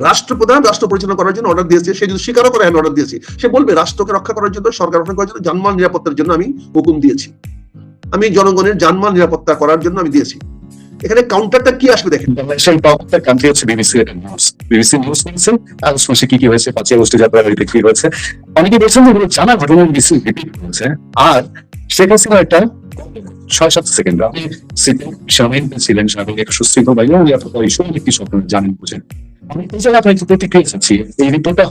রাষ্ট্রপ্রধান রাষ্ট্র পরিচালনা করার জন্য অর্ডার দিয়েছে, সে যদি স্বীকারও করে আমি অর্ডার দিয়েছি, সে বলবে রাষ্ট্রকে রক্ষা করার জন্য, সরকার রক্ষা করার জন্য, জানমাল নিরাপত্তার জন্য আমি হুকুম দিয়েছি, আমি জনগণের জানমাল নিরাপত্তা করার জন্য আমি দিয়েছি। এখানে কাউন্টারটা কি আসবে দেখেন। বাংলাদেশের টপটা কান্ট্রি হচ্ছে বিবিসি নিউজ। বিবিসি নিউজ বলছে আগস্ট মাসে কি কি হয়েছে, 5ই আগস্টে যাত্রা বাড়িতে কি হয়েছে, অনেকে বলছেন যে এগুলো জানা ঘটনা বিবিসি রিপিট করেছে। আর শেখ হাসিনা একটা 6-7 সেকেন্ড আপনি সাময়িক ছিলেন, সাময়িক একটা সুস্থিত বাইরে ইস্যু একটি স্বপ্ন জানেন বুঝেন। আমি এই জায়গায় আপনার প্রতিক্রিয়া চাচ্ছি, এই রিপোর্টটা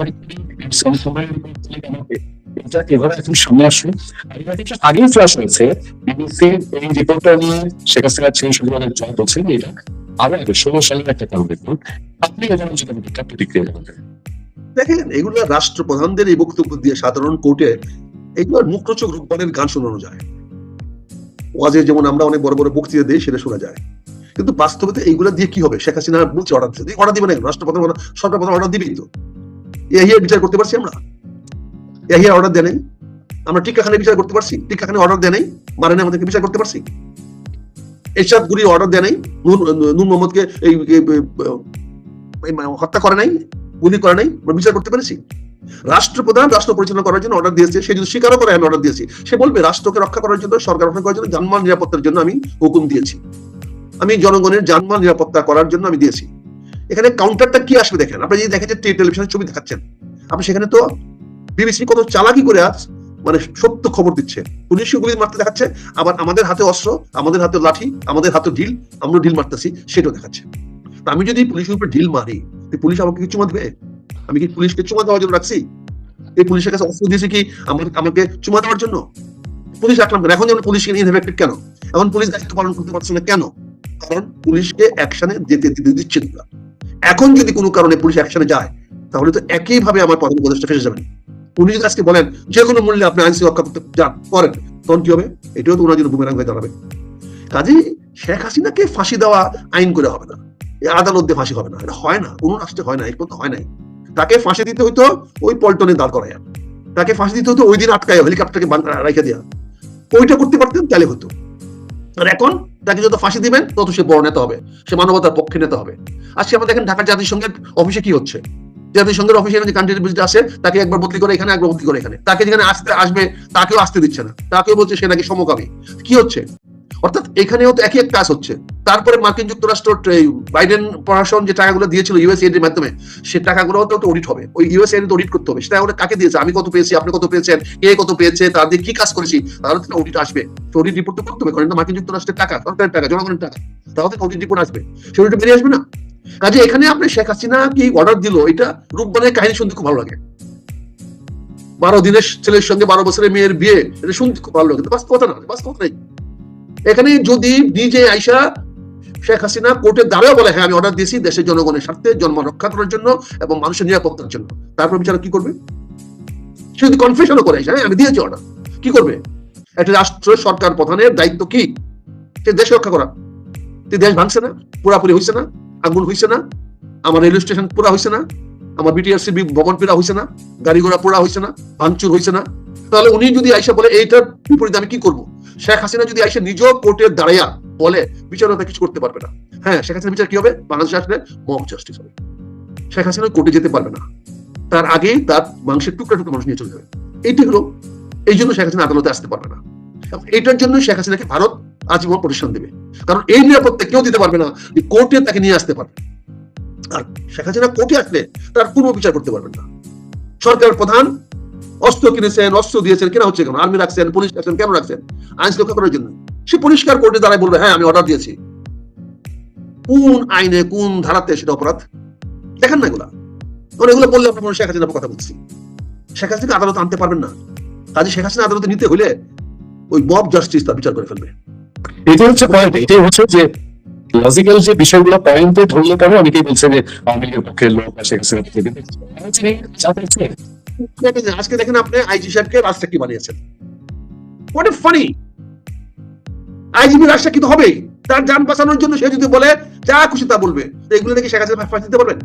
এটা এভাবে এখন সামনে আসলো, আগেই ফ্লাশ হয়েছে বিবিসি এই রিপোর্টটা নিয়ে শেখ হাসিনা ছিলেন সুবিধাদের জয় বলছেন এটা আরো 16 সালের একটা কারণ রিপোর্ট। আপনি যেমন যেটা প্রতিক্রিয়া জানাবেন। দেখেন, এগুলো রাষ্ট্রপ্রধানদের এই বক্তব্য দিয়ে সাধারণ কোর্টে এগুলো মুখরোচক রূপবানের গান শোনানো যায়, ওয়াজে যেমন আমরা অনেক বড় বড় বক্তৃতা দিই সেটা শোনা যায়, কিন্তু বাস্তবে এইগুলো দিয়ে কি হবে? শেখ হাসিনা বলছে অর্ডার দিতে, অর্ডার দিবে না, রাষ্ট্রপ্রধান সরকার প্রধান অর্ডার দিবেই তো। এহিয়ার বিচার করতে পারছি আমরা? এহিয়ার অর্ডার দেয় নাই? আমরা টিক্কাখানে বিচার করতে পারছি? টিক্কাখানে অর্ডার দেয় নাই, মানে না আমাদেরকে বিচার করতে পারছি? এরশাদ গুরি অর্ডার দেয় নাই, নূর মোহাম্মদকে এই হত্যা করে নাই, গুলি করে নাই, বিচার করতে পেরেছি? রাষ্ট্রপ্রধান রাষ্ট্র পরিচালনা করার জন্য অর্ডার দিয়েছে, সে যদি স্বীকারও করে আমি অর্ডার দিয়েছি, সে বলবে রাষ্ট্রকে রক্ষা করার জন্য, সরকার রক্ষা করার জন্য, জানমাল নিরাপত্তার জন্য আমি হুকুম দিয়েছি, আমি জনগণের জানমাল নিরাপত্তা করার জন্য আমি দিয়েছি। এখানে কাউন্টারটা কি আসবে দেখেন। আপনি যদি দেখেন যে টেলিভিশনের ছবি দেখাচ্ছেন, আপনি সেখানে তো বিবিসি কত চালাকি করে মানে সত্য খবর দিচ্ছে, পুলিশকে গুলি মারতে দেখাচ্ছে, আবার আমাদের হাতে অস্ত্র, আমাদের হাতে লাঠি, আমাদের হাতে ঢিল, আমরা ঢিল মারতেছি সেটাও দেখাচ্ছে। আমি যদি পুলিশের উপরে ঢিল মারি, পুলিশ আমাকে কি চুমা দেবে? আমি কি পুলিশকে চুমা দেওয়ার জন্য রাখছি? এই পুলিশের কাছে অস্ত্র দিয়েছে কি আমাকে চুমা দেওয়ার জন্য? পুলিশ রাখলাম কেন? এখন যেমন পুলিশকে ইনএফেক্টেড কেন? এখন পুলিশ দায়িত্ব পালন করতে পারছে না কেন? কারণ পুলিশকে অ্যাকশনে যেতে দিচ্ছে না। এখন যদি কোনো কারণে পুলিশ অ্যাকশনে যায়, তাহলে তো একইভাবে আমার প্রধান উপদেষ্টা ফেসে যাবেন। উনি যদি আজকে বলেন যে কোনো মূল্যে আপনি আইন রক্ষা করতে যান, করেন, তখন কি হবে? এটাও তো ওনার জন্য বুমেরাং হয়ে দাঁড়াবে। কাজেই শেখ হাসিনাকে ফাঁসি দেওয়া আইন করে হবে না, আদালত দিয়ে ফাঁসি হবে না, এটা হয় না, কোনো রাষ্ট্রে হয় না, এই পর্যন্ত হয় নাই। তাকে ফাঁসি দিতে হইতো ওই পল্টনে দাঁড় করাইয়া, তাকে ফাঁসি দিতে হতো ওই দিন আটকায় হেলিকপ্টারকে রাইখা দেওয়া, ওইটা করতে পারতেন তাহলে হতো। আর এখন তাকে যত ফাঁসি দিবেন তত সে বড় নেতা হবে, সে মানবতার পক্ষে নেতা হবে। আজকে আমরা দেখেন ঢাকার জাতিসংঘের অফিসে কি হচ্ছে, জাতিসংঘের অফিসে যে কান্ট্রি ভিজিট আসে তাকে একবার বদলি করে এখানে, একবার বদলি করে এখানে, তাকে যেখানে আসবে তাকেও আসতে দিচ্ছে না, তাকেও বলছে সে নাকি সমকামী। কি হচ্ছে? অর্থাৎ এখানেও তো একই এক কাজ হচ্ছে। তারপরে মার্কিন যুক্তরাষ্ট্র বাইডেন প্রশাসন যে টাকাগুলো দিয়েছিল ইউএসএইড এর মাধ্যমে, সে টাকাগুলো তো অডিট হবে, ওই ইউএসএইড অডিট করতে হবে, সেটা ওরা কাকে দিয়েছে, আমি কত পেয়েছি, আপনি কত পেয়েছেন, কে কত পেয়েছে, তাদের কি কাজ করেছি, তাহলে তো অডিট আসবে, অডিট রিপোর্ট তো করতে হবে, কারণ মার্কিন যুক্তরাষ্ট্রের টাকা, সরকারের টাকা, জনগণের টাকা, তাহলে অডিট রিপোর্ট আসবে, সে অডিট বেরিয়ে আসবে না। কাজে এখানে আপনি শেখ হাসিনা কি অর্ডার দিল, এটা রূপবানের কাহিনী শুনতে খুব ভালো লাগে। 12 দিনের ছেলের সঙ্গে 12 বছরের মেয়ের বিয়ে, এটা শুনতে খুব ভালো লাগে, বাস্তবতা না, বাস্তবতা নেই। এখানে যদি নিজে আইসা শেখ হাসিনা কোর্টের দ্বারাও বলে হ্যাঁ আমি অর্ডার দিয়েছি দেশের জনগণের স্বার্থে, জন্ম রক্ষা করার জন্য এবং মানুষের নিরাপত্তার জন্য, তারপর বিচারক কি করবে? সে যদি কনফেশনও করে হ্যাঁ আমি দিয়েছি অর্ডার, কি করবে? একটা রাষ্ট্র সরকার প্রধানের দায়িত্ব কি? সে দেশ রক্ষা করা। দেশ ভাঙছে না, পুরাপুরি হয়েছে না, আগুন হয়েছে না, আমার রেলওয়ে স্টেশন পুরা হয়েছে না, আমার বিটিআরসি ভবন পুরা হয়েছে না, গাড়ি ঘোড়া পুরা হয়েছে না, ভাঙচুর হয়েছে না, তাহলে উনি যদি আইসা বলে এইটার বিপরীতে আমি কি করবো? শেখ হাসিনা যদি আইসা নিজ কোর্টের দাঁড়াইয়া বলে, বিচারকরা কিছু করতে পারবে না। হ্যাঁ, শেখ হাসিনার বিচার কি হবে? বাংলাদেশে আসলে মব জাস্টিস হবে। শেখ হাসিনা কোর্টে যেতে পারবে না, তার আগেই তার মাংসের টুকরা টুকরা মানুষ নিয়ে চলে যাবে। এইটি হলো, এই জন্য শেখ হাসিনা আদালতে আসতে পারবে না। এটার জন্য শেখ হাসিনাকে ভারত আজীবন প্রতিষ্ঠান দেবে, কারণ এই নিরাপত্তা কেউ দিতে পারবে না যে কোর্টে তাকে নিয়ে আসতে পারবে। আর শেখ হাসিনা কোর্টে আসলে তার কোনো বিচার করতে পারবেন না। সরকার প্রধান অস্ত্র কিনেছেন, অস্ত্র দিয়েছেন, কেনা হচ্ছে কেন? আর্মি রাখছেন, পুলিশ রাখছেন, কেন রাখছেন? আইন রক্ষা করার জন্য। সে পরিষ্কার কোর্টে দাঁড়ায় বলবে হ্যাঁ আমি অর্ডার দিয়েছি। কোন আইনে, কোন ধারাতে সেটা অপরাধ? দেখেন না এগুলা, এগুলো বললে আপনার শেখ হাসিনার কথা বলছি। শেখ হাসিনা আদালতে আনতে পারবেন না, কাজে শেখ হাসিনা আদালতে নিতে হইলে ওই মব জাস্টিস তার বিচার করে ফেলবে। এটাই হচ্ছে পয়েন্ট, এটাই হচ্ছে যে লজিক্যাল যে বিষয়গুলো পয়েন্টে ধরলে পরে অনেকেই বলছে যে আওয়ামী লীগের পক্ষের লোক শেখ হাসিনা আজকে দেখেন আপনি আইজি সাহেবকে রাষ্ট্রপতি বানিয়েছেন, হোয়াট এ ফানি। আইজিপি রাষ্ট্রপতি তো হবেই, তার যান বাঁচানোর জন্য সে যদি বলে যা খুশি তা বলবে, এগুলো দেখে শেখ হাসিনা ফাঁসি দিতে পারবেন?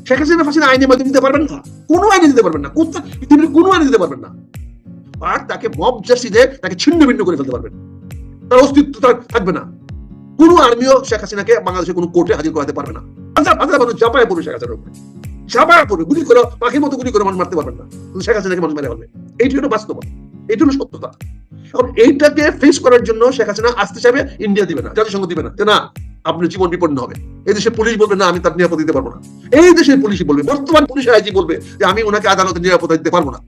শেখ হাসিনা ফাঁসি আইনের মাধ্যমে দিতে পারবেন না, কোনো আইনে দিতে পারবেন না, পৃথিবীর কোনো আইনে দিতে পারবেন না। আর তাকে মব জাস্টিসে তাকে ছিন্ন ভিন্ন করে ফেলতে পারবেন, তার অস্তিত্ব তার থাকবে না। কোনো আর্মিও শেখ হাসিনাকে বাংলাদেশের কোনো কোর্টে হাজির করাতে পারবে না। হাজার হাজার মানুষ ঝাঁপায় পড়বে শেখ হাসিনার উপরে, ঝাঁপায় পড়বে, গুলি করে, পাখির মতো গুলি করে মানুষ মারতে পারবেন না, কিন্তু শেখ হাসিনাকে মানুষ মেরে ফেলবে। এইটি হলো বাস্তবতা, এইটি হলো সত্যতা। এখন এইটাকে ফেস করার জন্য শেখ হাসিনা আসতে চাইবে, ইন্ডিয়া দিবে না, জাতিসংঘ দিবে না, যে না আপনার জীবন বিপন্ন হবে। এই দেশের পুলিশ বলবে না আমি তার নিরাপত্তা দিতে পারবো না। এই দেশের পুলিশই বলবে, বর্তমান পুলিশ আইজি বলবে যে আমি ওনাকে আদালতে নিরাপত্তা দিতে পারবো না।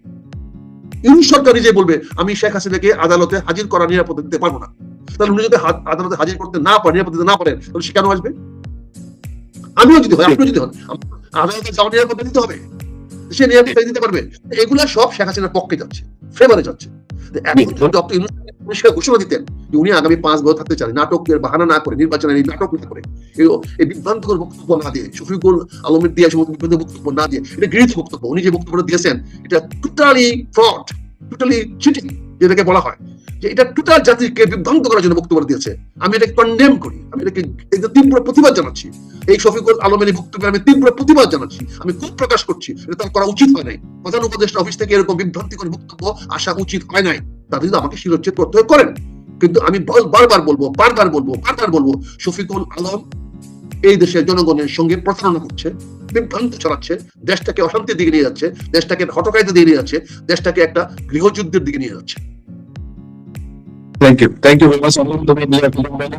ইউনিশ সরকার নিজে বলবে আমি শেখ হাসিনাকে আদালতে হাজির করা নিরাপত্তা দিতে পারবো না। তাহলে উনি যদি আদালতে হাজির করতে না পারেন, নিরাপত্তা দিতে না পারেন, তাহলে সে কেন আসবে? আমিও যদি হয়, আপনিও যদি হন, আদালতে যাওয়া নিরাপত্তা দিতে হবে, সে নিরাপত্তা দিতে পারবে। এগুলা সব শেখ হাসিনার পক্ষে যাচ্ছে, ফেভারে যাচ্ছে। ডক্টর ইউনূস পরিষ্কার ঘোষণা দিতেন যে উনি আগামী 5 বছর থাকতে চান, নাটকের বাহানা না করে, নির্বাচনের এই নাটক না করে, এই বিভ্রান্তকর বক্তব্য না দিয়ে, শফিকুল আলমের দিয়ে সমস্ত বিভ্রান্ত বক্তব্য না দিয়ে, এটা গৃহীত বক্তব্য। উনি যে বক্তব্যটা দিয়েছেন এটা টোটালি ফ্রড, টোটালি চিটিং যেটাকে বলা হয়, যে এটা টোটাল জাতিকে বিভ্রান্ত করার জন্য বক্তব্য দিয়েছে। আমি এটাকে কন্ডেম করি, আমি এটাকে তীব্র প্রতিবাদ জানাচ্ছি। এই শফিকুল আলমের এই বক্তব্যের আমি তীব্র প্রতিবাদ জানাচ্ছি, আমি খুব প্রকাশ করছি, এটা তার করা উচিত হয় নাই। প্রধান উপদেষ্টা অফিস থেকে এরকম বিভ্রান্তিকর বক্তব্য আসা উচিত হয় নাই। তাদের যদি আমাকে শিরোচ্ছেদ করতে হয় করেন, কিন্তু আমি বারবার বলবো শফিকুল আলম এই দেশের জনগণের সঙ্গে প্রতারণা করছে, বিভ্রান্ত ছড়াচ্ছে, দেশটাকে অশান্তির দিকে নিয়ে যাচ্ছে, দেশটাকে হটকাইতে দিয়ে নিয়ে যাচ্ছে, দেশটাকে একটা গৃহযুদ্ধের দিকে নিয়ে যাচ্ছে। Thank you very much.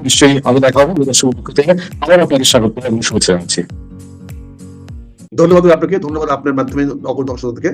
নিশ্চয়ই আবার দেখা হবে দর্শকের পক্ষ থেকে। আবার আপনাকে স্বাগত এবং শুভেচ্ছা জানাচ্ছি। ধন্যবাদ আপনাকে, ধন্যবাদ আপনার মাধ্যমে নগর দর্শকদেরকে।